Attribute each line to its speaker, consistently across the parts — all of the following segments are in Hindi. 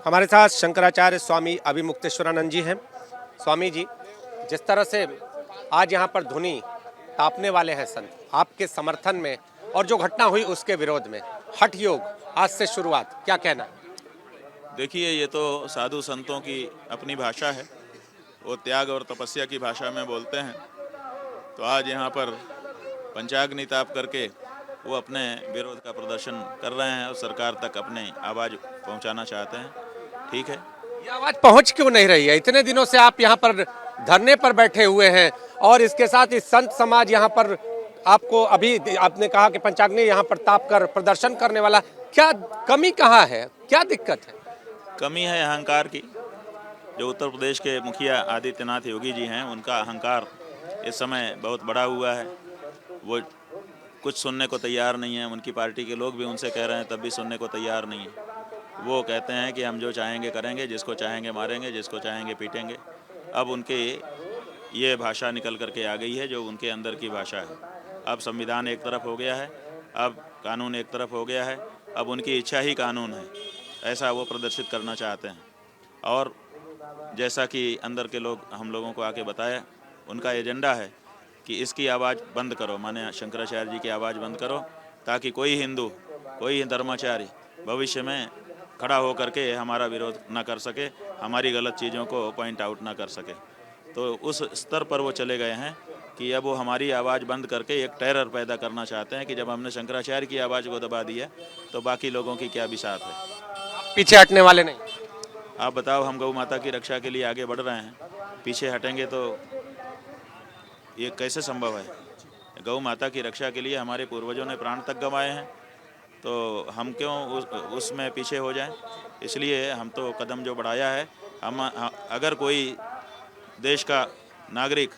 Speaker 1: हमारे साथ शंकराचार्य स्वामी अभिमुक्तेश्वरानंद जी हैं। स्वामी जी, जिस तरह से आज यहाँ पर धुनी तापने वाले हैं संत, आपके समर्थन में और जो घटना हुई उसके विरोध में, हठ योग आज से शुरुआत, क्या कहना है?
Speaker 2: देखिए, ये तो साधु संतों की अपनी भाषा है। वो त्याग और तपस्या की भाषा में बोलते हैं। तो आज यहाँ पर पंचाग्नि ताप करके वो अपने विरोध का प्रदर्शन कर रहे हैं और सरकार तक अपनी आवाज़ पहुँचाना चाहते हैं। ठीक है।
Speaker 1: ये आवाज पहुंच क्यों नहीं रही है? इतने दिनों से आप यहाँ पर धरने पर बैठे हुए हैं और इसके साथ ही संत समाज यहाँ पर आपको अभी आपने कहा कि पंचाग्नि यहाँ पर ताप कर प्रदर्शन करने वाला, क्या कमी कहाँ है, क्या दिक्कत है?
Speaker 2: कमी है अहंकार की। जो उत्तर प्रदेश के मुखिया आदित्यनाथ योगी जी हैं, उनका अहंकार इस समय बहुत बड़ा हुआ है। वो कुछ सुनने को तैयार नहीं है। उनकी पार्टी के लोग भी उनसे कह रहे हैं, तब भी सुनने को तैयार नहीं है। वो कहते हैं कि हम जो चाहेंगे करेंगे, जिसको चाहेंगे मारेंगे, जिसको चाहेंगे पीटेंगे। अब उनके ये भाषा निकल करके आ गई है जो उनके अंदर की भाषा है। अब संविधान एक तरफ हो गया है, अब कानून एक तरफ हो गया है, अब उनकी इच्छा ही कानून है, ऐसा वो प्रदर्शित करना चाहते हैं। और जैसा कि अंदर के लोग हम लोगों को आके बताया, उनका एजेंडा है कि इसकी आवाज़ बंद करो, माने शंकराचार्य जी की आवाज़ बंद करो, ताकि कोई हिंदू, कोई धर्माचारी भविष्य में खड़ा होकर के हमारा विरोध ना कर सके, हमारी गलत चीज़ों को पॉइंट आउट ना कर सके। तो उस स्तर पर वो चले गए हैं कि अब वो हमारी आवाज़ बंद करके एक टेरर पैदा करना चाहते हैं कि जब हमने शंकराचार्य की आवाज़ को दबा दिया तो बाकी लोगों की क्या बिसात है।
Speaker 1: पीछे हटने वाले नहीं।
Speaker 2: आप बताओ, हम गौ माता की रक्षा के लिए आगे बढ़ रहे हैं, पीछे हटेंगे तो ये कैसे संभव है? गौ माता की रक्षा के लिए हमारे पूर्वजों ने प्राण तक गंवाए हैं, तो हम क्यों उसमें पीछे हो जाएं? इसलिए हम तो कदम जो बढ़ाया है, हम अगर कोई देश का नागरिक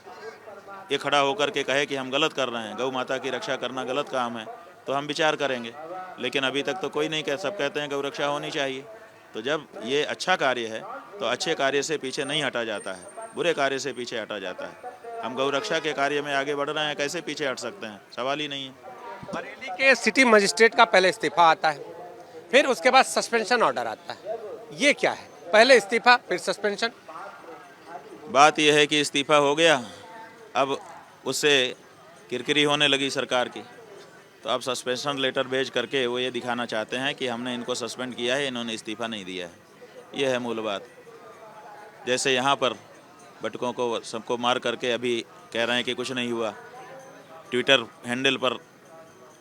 Speaker 2: ये खड़ा होकर के कहे कि हम गलत कर रहे हैं, गौ माता की रक्षा करना गलत काम है, तो हम विचार करेंगे। लेकिन अभी तक तो कोई नहीं कह, सब कहते हैं गौ रक्षा होनी चाहिए। तो जब ये अच्छा कार्य है तो अच्छे कार्य से पीछे नहीं हटा जाता है, बुरे कार्य से पीछे हटा जाता है। हम गौ रक्षा के कार्य में आगे बढ़ रहे हैं, कैसे पीछे हट सकते हैं? सवाल ही नहीं है।
Speaker 1: बरेली के सिटी मजिस्ट्रेट का पहले इस्तीफा आता है, फिर उसके बाद सस्पेंशन ऑर्डर आता है, ये क्या है? पहले इस्तीफा फिर सस्पेंशन।
Speaker 2: बात यह है कि इस्तीफा हो गया, अब उससे किरकिरी होने लगी सरकार की, तो अब सस्पेंशन लेटर भेज करके वो ये दिखाना चाहते हैं कि हमने इनको सस्पेंड किया है, इन्होंने इस्तीफा नहीं दिया है। ये है मूल बात। जैसे यहाँ पर बटकों को सबको मार करके अभी कह रहे हैं कि कुछ नहीं हुआ। ट्विटर हैंडल पर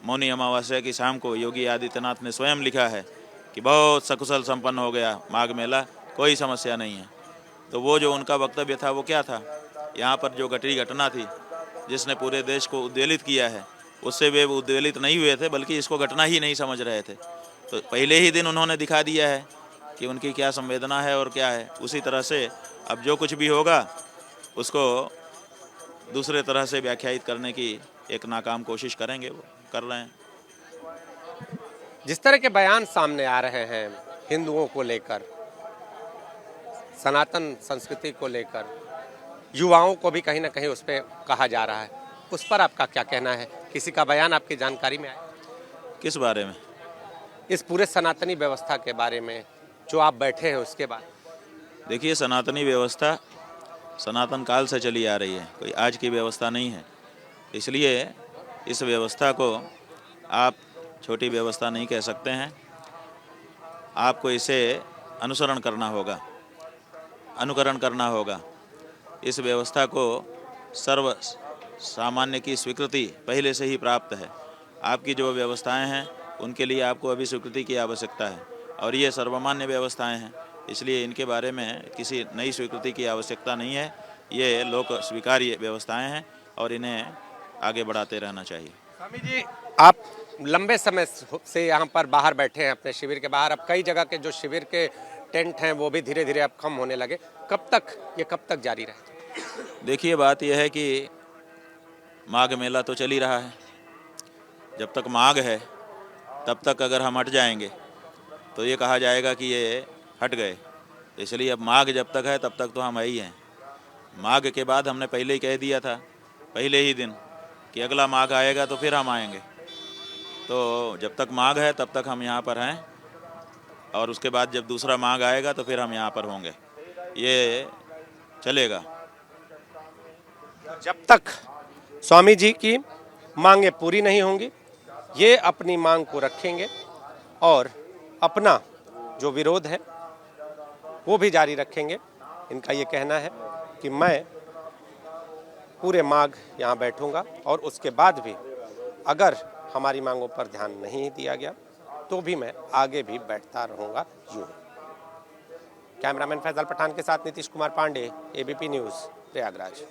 Speaker 2: मौनी अमावस्या की शाम को योगी आदित्यनाथ ने स्वयं लिखा है कि बहुत सकुशल संपन्न हो गया माघ मेला, कोई समस्या नहीं है। तो वो जो उनका वक्तव्य था वो क्या था? यहाँ पर जो घटना थी जिसने पूरे देश को उद्वेलित किया है, उससे वे उद्वेलित नहीं हुए थे, बल्कि इसको घटना ही नहीं समझ रहे थे। तो पहले ही दिन उन्होंने दिखा दिया है कि उनकी क्या संवेदना है और क्या है। उसी तरह से अब जो कुछ भी होगा उसको दूसरे तरह से व्याख्यायित करने की एक नाकाम कोशिश करेंगे, वो कर रहे हैं।
Speaker 1: जिस तरह के बयान सामने आ रहे हैं हिंदुओं को लेकर, सनातन संस्कृति को लेकर, युवाओं को भी कहीं ना कहीं उस पर कहा जा रहा है, उस पर आपका क्या कहना है? किसी का बयान आपकी जानकारी में आया?
Speaker 2: किस बारे में?
Speaker 1: इस पूरे सनातनी व्यवस्था के बारे में जो आप बैठे हैं उसके बाद।
Speaker 2: देखिए, सनातनी व्यवस्था सनातन काल से चली आ रही है, कोई आज की व्यवस्था नहीं है। इसलिए इस व्यवस्था को आप छोटी व्यवस्था नहीं कह सकते हैं। आपको इसे अनुसरण करना होगा, अनुकरण करना होगा। इस व्यवस्था को सर्व सामान्य की स्वीकृति पहले से ही प्राप्त है। आपकी जो व्यवस्थाएं हैं उनके लिए आपको अभी स्वीकृति की आवश्यकता है, और ये सर्वमान्य व्यवस्थाएं हैं, इसलिए इनके बारे में किसी नई स्वीकृति की आवश्यकता नहीं है। ये लोक स्वीकार्य व्यवस्थाएं हैं और इन्हें आगे बढ़ाते रहना चाहिए।
Speaker 1: स्वामी जी, आप लंबे समय से यहाँ पर बाहर बैठे हैं अपने शिविर के बाहर। अब कई जगह के जो शिविर के टेंट हैं वो भी धीरे धीरे अब कम होने लगे। कब तक जारी रहेगा?
Speaker 2: देखिए, बात यह है कि माघ मेला तो चल ही रहा है। जब तक माघ है तब तक अगर हम हट जाएंगे तो ये कहा जाएगा कि ये हट गए। इसलिए अब माघ जब तक है तब तक तो हम ही हैं। माघ के बाद हमने पहले ही कह दिया था, पहले ही दिन, कि अगला माघ आएगा तो फिर हम आएंगे। तो जब तक माघ है तब तक हम यहाँ पर हैं। और उसके बाद जब दूसरा मांग आएगा तो फिर हम यहाँ पर होंगे, ये चलेगा।
Speaker 1: जब तक स्वामी जी की मांगें पूरी नहीं होंगी, ये अपनी मांग को रखेंगे और अपना जो विरोध है वो भी जारी रखेंगे। इनका ये कहना है कि मैं पूरे माघ यहाँ बैठूंगा और उसके बाद भी अगर हमारी मांगों पर ध्यान नहीं दिया गया तो भी मैं आगे भी बैठता रहूंगा यूं। कैमरामैन फैजल पठान के साथ नीतीश कुमार पांडे, एबीपी न्यूज़, प्रयागराज।